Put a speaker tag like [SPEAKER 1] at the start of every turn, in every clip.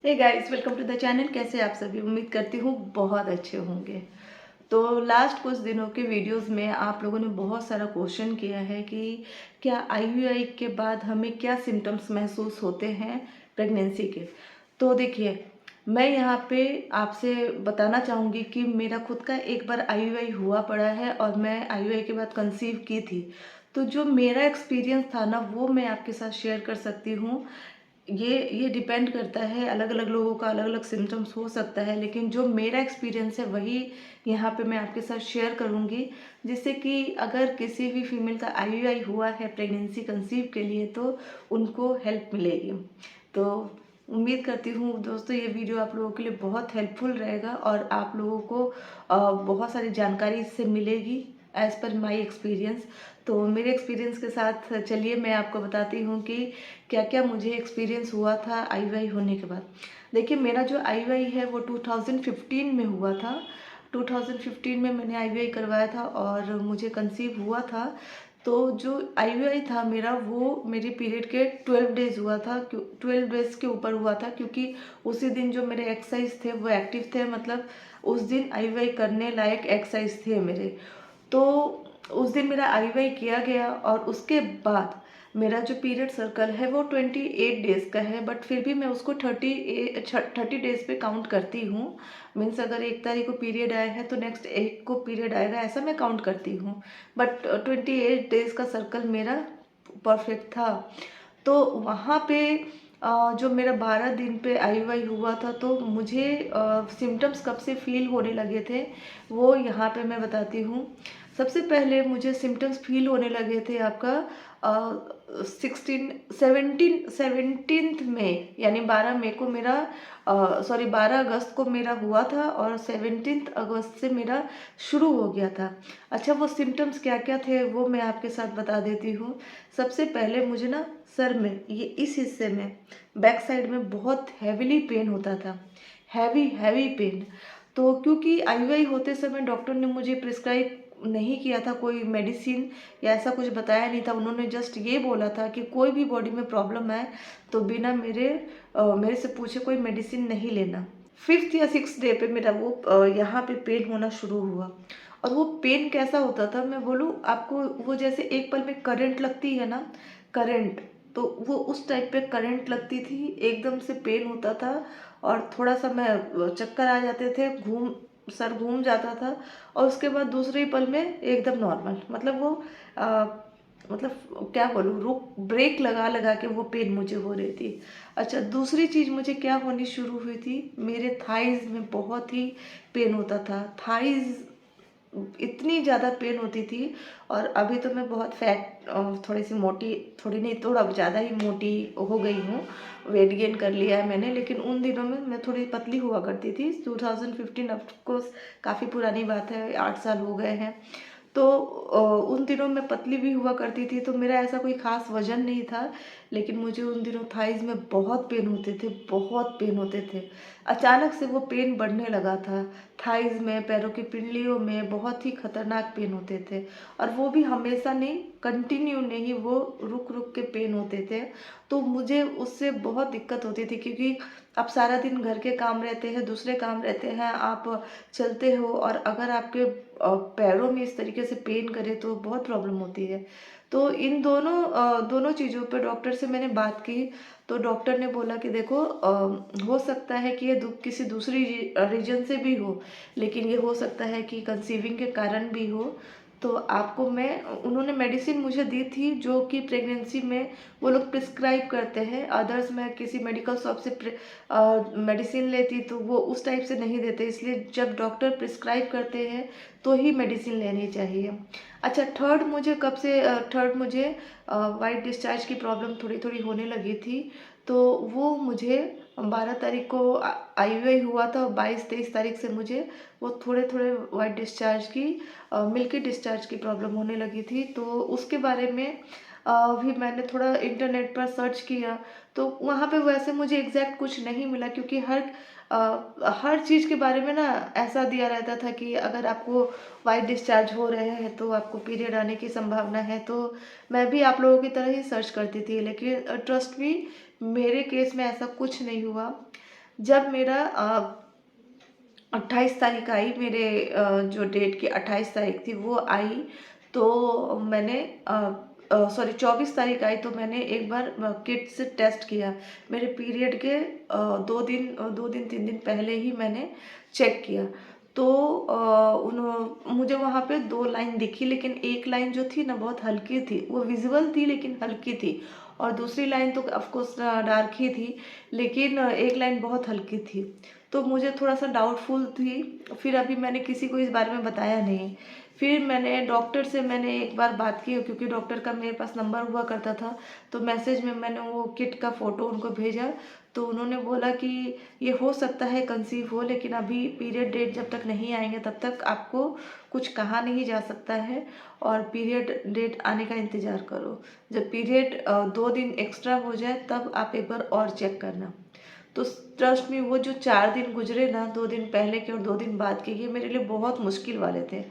[SPEAKER 1] Hey guys, welcome to the channel. कैसे आप सभी? उम्मीद करती हूँ बहुत अच्छे होंगे। तो लास्ट कुछ दिनों के वीडियोस में आप लोगों ने बहुत सारा क्वेश्चन किया है कि क्या आईयूआई के बाद हमें क्या सिम्टम्स महसूस होते हैं प्रेगनेंसी के। तो देखिए, मैं यहाँ पे आपसे बताना चाहूँगी कि मेरा खुद का एक बार आईयूआई हुआ पड़ा है और मैं आईयूआई के बाद कंसीव की थी। तो जो मेरा एक्सपीरियंस था ना, वो मैं आपके साथ शेयर कर सकती हूँ। ये डिपेंड करता है, अलग अलग लोगों का अलग अलग सिम्टम्स हो सकता है, लेकिन जो मेरा एक्सपीरियंस है वही यहाँ पे मैं आपके साथ शेयर करूँगी, जिससे कि अगर किसी भी फीमेल का आईयूआई हुआ है प्रेगनेंसी कंसीव के लिए तो उनको हेल्प मिलेगी। तो उम्मीद करती हूँ दोस्तों ये वीडियो आप लोगों के लिए बहुत हेल्पफुल रहेगा और आप लोगों को बहुत सारी जानकारी इससे मिलेगी एज़ पर माई एक्सपीरियंस। तो मेरे एक्सपीरियंस के साथ चलिए मैं आपको बताती हूँ कि क्या क्या मुझे एक्सपीरियंस हुआ था आईयूआई होने के बाद। देखिए, मेरा जो आईयूआई है वो 2015 में हुआ था। 2015 में मैंने आईयूआई करवाया था और मुझे कंसीव हुआ था। तो जो आईयूआई था मेरा, वो मेरे पीरियड के 12 डेज़ हुआ था, 12 डेज़ के ऊपर हुआ था, क्योंकि उसी दिन जो मेरे एक्सरसाइज थे वो एक्टिव थे, मतलब उस दिन आईयूआई करने लायक एक्सरसाइज थे मेरे। तो उस दिन मेरा आईवाई किया गया और उसके बाद मेरा जो पीरियड सर्कल है वो 28 डेज़ का है, बट फिर भी मैं उसको 30 डेज़ पे काउंट करती हूँ। मीन्स अगर 1 तारीख को पीरियड आया है तो नेक्स्ट 1 को पीरियड आएगा, ऐसा मैं काउंट करती हूँ। बट 28 डेज़ का सर्कल मेरा परफेक्ट था। तो वहाँ पे जो मेरा 12 दिन पे आईवाई हुआ था, तो मुझे सिम्टम्स कब से फील होने लगे थे वो यहाँ पे मैं बताती हूँ। सबसे पहले मुझे सिम्टम्स फील होने लगे थे आपका 17th में, यानी 12 मई को मेरा 12 अगस्त को मेरा हुआ था और 17 अगस्त से मेरा शुरू हो गया था। अच्छा, वो सिम्टम्स क्या क्या थे वो मैं आपके साथ बता देती हूँ। सबसे पहले मुझे ना सर में, ये इस हिस्से में बैक साइड में बहुत हैवीली पेन होता था, हैवी हैवी पेन। तो क्योंकि आईयूआई होते समय डॉक्टर ने मुझे प्रिस्क्राइब नहीं किया था कोई मेडिसिन या ऐसा कुछ बताया नहीं था। उन्होंने जस्ट ये बोला था कि कोई भी बॉडी में प्रॉब्लम है तो बिना मेरे से पूछे कोई मेडिसिन नहीं लेना। 5th या 6th डे पे मेरा वो यहाँ पे पेन होना शुरू हुआ। और वो पेन कैसा होता था मैं बोलूँ आपको, वो जैसे एक पल में करंट लगती है ना, करंट, तो वो उस टाइप पे करंट लगती थी, एकदम से पेन होता था। और थोड़ा सा मैं चक्कर आ जाते थे, सर घूम जाता था। और उसके बाद दूसरे ही पल में एकदम नॉर्मल, मतलब वो आ, मतलब क्या बोलूँ, रुक ब्रेक लगा लगा के वो पेन मुझे हो रही थी। अच्छा, दूसरी चीज़ मुझे क्या होनी शुरू हुई थी, मेरे थाइज़ में बहुत ही पेन होता था। थाइज़ इतनी ज़्यादा पेन होती थी। और अभी तो मैं बहुत फैट, थोड़ी सी मोटी, थोड़ी नहीं थोड़ा ज़्यादा ही मोटी हो गई हूँ, वेट गेन कर लिया है मैंने। लेकिन उन दिनों में मैं थोड़ी पतली हुआ करती थी। 2015 ऑफ कोर्स काफ़ी पुरानी बात है, 8 साल हो गए हैं। तो उन दिनों मैं पतली भी हुआ करती थी, तो मेरा ऐसा कोई ख़ास वज़न नहीं था। लेकिन मुझे उन दिनों थाइज़ में बहुत पेन होते थे, बहुत पेन होते थे। अचानक से वो पेन बढ़ने लगा था। थाइज़ में, पैरों की पिंडलियों में बहुत ही खतरनाक पेन होते थे। और वो भी हमेशा नहीं, कंटिन्यू नहीं, वो रुक रुक के पेन होते थे। तो मुझे उससे बहुत दिक्कत होती थी, क्योंकि अब सारा दिन घर के काम रहते हैं, दूसरे काम रहते हैं, आप चलते हो, और अगर आपके पैरों में इस तरीके से पेन करे तो बहुत प्रॉब्लम होती है। तो इन दोनों चीज़ों पे डॉक्टर से मैंने बात की। तो डॉक्टर ने बोला कि देखो, हो सकता है कि ये किसी दूसरी रीजन से भी हो, लेकिन ये हो सकता है कि कंसीविंग के कारण भी हो। तो आपको उन्होंने मेडिसिन मुझे दी थी जो कि प्रेगनेंसी में वो लोग प्रिस्क्राइब करते हैं। अदर्स मैं किसी मेडिकल शॉप से मेडिसिन लेती तो वो उस टाइप से नहीं देते, इसलिए जब डॉक्टर प्रिस्क्राइब करते हैं तो ही मेडिसिन लेनी चाहिए। अच्छा, थर्ड मुझे वाइट डिस्चार्ज की प्रॉब्लम थोड़ी थोड़ी होने लगी थी। तो वो मुझे 12 तारीख को आईयूआई हुआ था, और 22-23 तारीख से मुझे वो थोड़े थोड़े वाइट डिस्चार्ज की, मिल्की डिस्चार्ज की प्रॉब्लम होने लगी थी। तो उसके बारे में भी मैंने थोड़ा इंटरनेट पर सर्च किया। तो वहाँ पे वैसे मुझे एग्जैक्ट कुछ नहीं मिला, क्योंकि हर चीज़ के बारे में ना ऐसा दिया रहता था कि अगर आपको वाइट डिस्चार्ज हो रहे हैं तो आपको पीरियड आने की संभावना है। तो मैं भी आप लोगों की तरह ही सर्च करती थी, लेकिन ट्रस्ट मी, मेरे केस में ऐसा कुछ नहीं हुआ। जब मेरा 28 तारीख आई, मेरे जो डेट की 28 तारीख थी वो आई, तो मैंने सॉरी 24 तारीख आई, तो मैंने एक बार किट से टेस्ट किया। मेरे पीरियड के 2 दिन 3 दिन पहले ही मैंने चेक किया। तो मुझे वहाँ पे 2 लाइन दिखी, लेकिन एक लाइन जो थी ना बहुत हल्की थी, वो विजिबल थी लेकिन हल्की थी, और दूसरी लाइन तो ऑफकोर्स डार्क ही थी, लेकिन एक लाइन बहुत हल्की थी। तो मुझे थोड़ा-सा डाउटफुल थी, फिर अभी मैंने किसी को इस बारे में बताया नहीं। फिर मैंने डॉक्टर से मैंने एक बार बात की, क्योंकि डॉक्टर का मेरे पास नंबर हुआ करता था, तो मैसेज में मैंने वो किट का फ़ोटो उनको भेजा, तो उन्होंने बोला कि ये हो सकता है कंसीव हो, लेकिन अभी पीरियड डेट जब तक नहीं आएँगे तब तक आपको कुछ कहा नहीं जा सकता है, और पीरियड डेट आने का इंतज़ार करो। जब पीरियड 2 दिन एक्स्ट्रा हो जाए तब आप एक बार और चेक करना। तो ट्रस्ट मी, वो जो 4 दिन गुजरे ना, 2 दिन पहले के और 2 दिन बाद के, ये मेरे लिए बहुत मुश्किल वाले थे।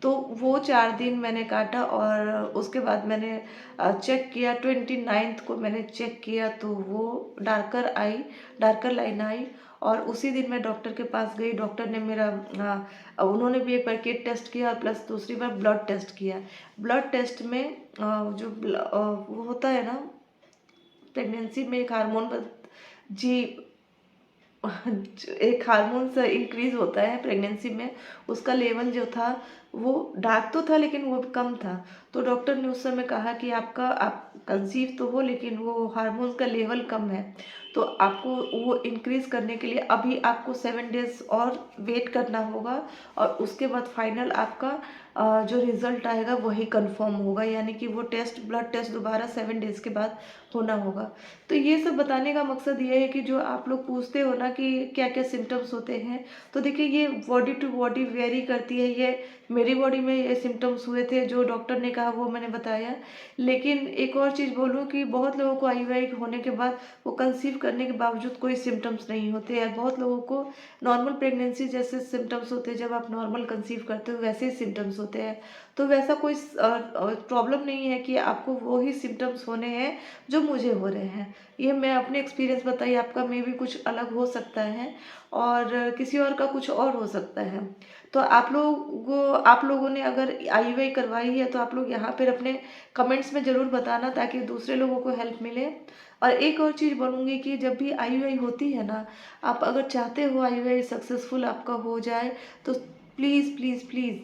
[SPEAKER 1] तो वो 4 दिन मैंने काटा, और उसके बाद मैंने चेक किया, 29th को मैंने चेक किया, तो वो डार्कर लाइन आई, और उसी दिन मैं डॉक्टर के पास गई। डॉक्टर ने मेरा उन्होंने भी एक बार किट टेस्ट किया, और प्लस दूसरी बार ब्लड टेस्ट किया। ब्लड टेस्ट में वो होता है ना, प्रेगनेंसी में एक हार्मोन जी, एक हार्मोन्स इंक्रीज होता है प्रेगनेंसी में, उसका लेवल जो था वो डार्क तो था लेकिन वो कम था। तो डॉक्टर ने उस समय कहा कि आप कंसीव तो हो, लेकिन वो हार्मोन्स का लेवल कम है, तो आपको वो इंक्रीज करने के लिए अभी आपको 7 डेज और वेट करना होगा, और उसके बाद फाइनल आपका जो रिजल्ट आएगा वही कंफर्म होगा, यानी कि वो ब्लड टेस्ट दोबारा 7 डेज के बाद होना होगा। तो ये सब बताने का मकसद ये है कि जो आप लोग पूछते हो ना कि क्या क्या सिम्टम्स होते हैं, तो देखिए ये बॉडी टू बॉडी वेरी करती है। ये मेरी बॉडी में ये सिम्टम्स हुए थे, जो डॉक्टर ने कहा वो मैंने बताया। लेकिन एक और चीज़ बोलूँ कि बहुत लोगों को आईवीआई होने के बाद वो कंसीव करने के बावजूद कोई सिम्टम्स नहीं होते हैं। बहुत लोगों को नॉर्मल प्रेगनेंसी जैसे सिम्टम्स होते हैं, जब आप नॉर्मल कंसीव करते हो वैसे ही सिम्टम्स होते हैं। तो वैसा कोई प्रॉब्लम नहीं है कि आपको वो ही सिम्टम्स होने हैं जो मुझे हो रहे हैं। ये मैं अपने एक्सपीरियंस बताई, आपका मे भी कुछ अलग हो सकता है, और किसी और का कुछ और हो सकता है। तो आप लोगों ने अगर आईवीआई करवाई है, तो आप लोग यहाँ पर अपने कमेंट्स में ज़रूर बताना, ताकि दूसरे लोगों को हेल्प मिले। और एक और चीज़ बोलूँगी कि जब भी आईवीआई होती है ना, आप अगर चाहते हो आईवीआई सक्सेसफुल आपका हो जाए, तो प्लीज़ प्लीज़ प्लीज़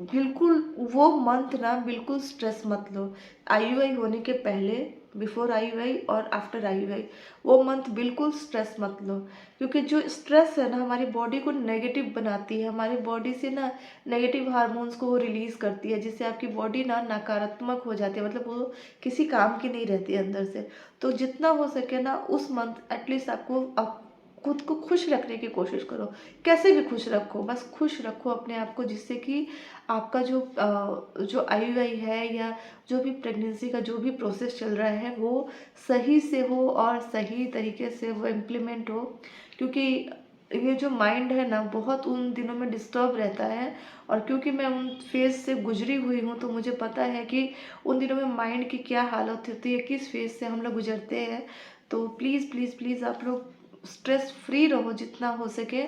[SPEAKER 1] बिल्कुल वो मंथ ना बिल्कुल स्ट्रेस मत लो। आईयूआई होने के पहले, बिफोर आईयूआई और आफ्टर आईयूआई, वो मंथ बिल्कुल स्ट्रेस मत लो, क्योंकि जो स्ट्रेस है ना हमारी बॉडी को नेगेटिव बनाती है, हमारी बॉडी से ना नेगेटिव हार्मोन्स को वो रिलीज़ करती है, जिससे आपकी बॉडी ना नकारात्मक हो जाती है, मतलब वो किसी काम की नहीं रहती है अंदर से। तो जितना हो सके ना उस मंथ एटलीस्ट आपको खुद को खुश रखने की कोशिश करो। कैसे भी खुश रखो, बस खुश रखो अपने आप को, जिससे कि आपका जो आईयूआई है, या जो भी प्रेगनेंसी का जो भी प्रोसेस चल रहा है, वो सही से हो और सही तरीके से वो इम्प्लीमेंट हो। क्योंकि ये जो माइंड है ना बहुत उन दिनों में डिस्टर्ब रहता है, और क्योंकि मैं उन फेज़ से गुजरी हुई हूँ, तो मुझे पता है कि उन दिनों में माइंड की क्या हालत होती है, किस फेज़ से हम लोग गुजरते हैं। तो प्लीज़ प्लीज़ प्लीज़ आप लोग स्ट्रेस फ्री रहो जितना हो सके,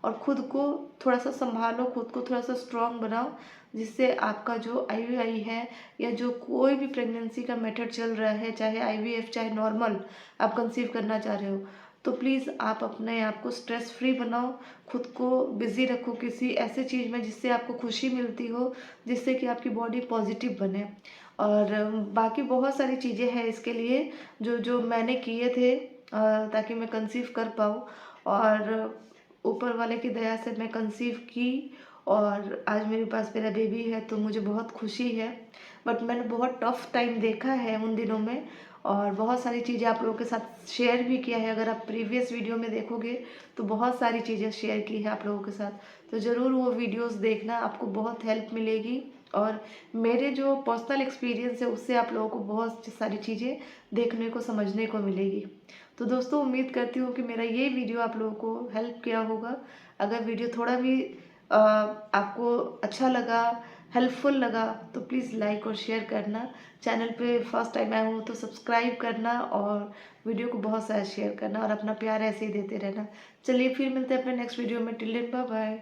[SPEAKER 1] और खुद को थोड़ा सा संभालो, खुद को थोड़ा सा स्ट्रॉन्ग बनाओ, जिससे आपका जो आईवीआई है, या जो कोई भी प्रेगनेंसी का मेथड चल रहा है, चाहे आईवीएफ चाहे नॉर्मल आप कंसीव करना चाह रहे हो, तो प्लीज़ आप अपने आप को स्ट्रेस फ्री बनाओ, खुद को बिज़ी रखो किसी ऐसे चीज़ में जिससे आपको खुशी मिलती हो, जिससे कि आपकी बॉडी पॉजिटिव बने। और बाकी बहुत सारी चीज़ें हैं इसके लिए, जो जो मैंने किए थे ताकि मैं कंसीव कर पाऊँ, और ऊपर वाले की दया से मैं कंसीव की, और आज मेरे पास मेरा बेबी है, तो मुझे बहुत खुशी है। बट मैंने बहुत टफ़ टाइम देखा है उन दिनों में, और बहुत सारी चीज़ें आप लोगों के साथ शेयर भी किया है। अगर आप प्रीवियस वीडियो में देखोगे तो बहुत सारी चीज़ें शेयर की है आप लोगों के साथ, तो ज़रूर वो वीडियोस देखना, आपको बहुत हेल्प मिलेगी। और मेरे जो पर्सनल एक्सपीरियंस है उससे आप लोगों को बहुत सारी चीज़ें देखने को समझने को मिलेगी। तो दोस्तों, उम्मीद करती हूँ कि मेरा ये वीडियो आप लोगों को हेल्प किया होगा। अगर वीडियो थोड़ा भी आपको अच्छा लगा, हेल्पफुल लगा तो प्लीज़ लाइक और शेयर करना। चैनल पे फर्स्ट टाइम आए हो तो सब्सक्राइब करना और वीडियो को बहुत सारा शेयर करना और अपना प्यार ऐसे ही देते रहना। चलिए फिर मिलते हैं अपने नेक्स्ट वीडियो में। Till then bye bye.